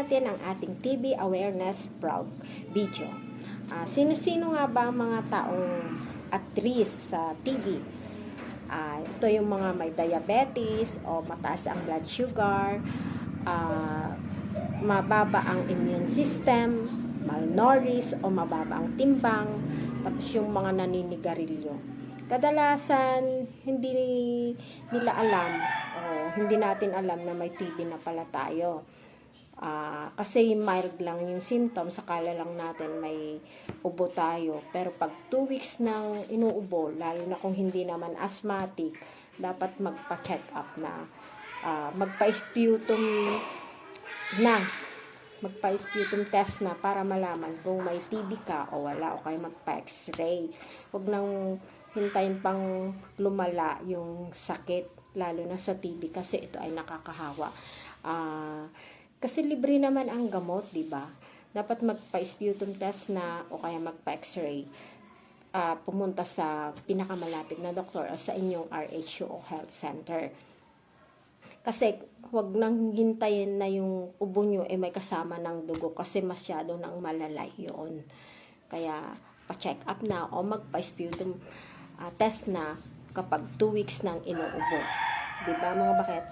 natin ang ating TB Awareness Proud video. Sino-sino nga ba ang mga taong atris sa TB? Ito yung mga may diabetes o mataas ang blood sugar, mababa ang immune system, malnourished o mababa ang timbang, tapos yung mga naninigarilyo. Kadalasan, hindi nila alam o hindi natin alam na may TB na pala tayo. Kasi mild lang yung symptoms, sakala lang natin may ubo tayo. Pero pag 2 weeks nang inuubo, lalo na kung hindi naman asthmatic, dapat magpa-check up na, magpa-sputum test na para malaman kung may TB ka o wala, o kaya magpa-x-ray. Huwag nang hintayin pang lumala yung sakit, lalo na sa TB kasi ito ay nakakahawa. Kasi libre naman ang gamot, di ba? Dapat magpa-sputum test na o kaya magpa-x-ray. Pumunta sa pinakamalapit na doktor o sa inyong RHU o health center. Kasi huwag nang hintayin na yung ubo nyo may kasama ng dugo kasi masyado nang malalay yun. Kaya pa-check up na o magpa-sputum test na kapag 2 weeks nang inuubo. Diba mga bakit?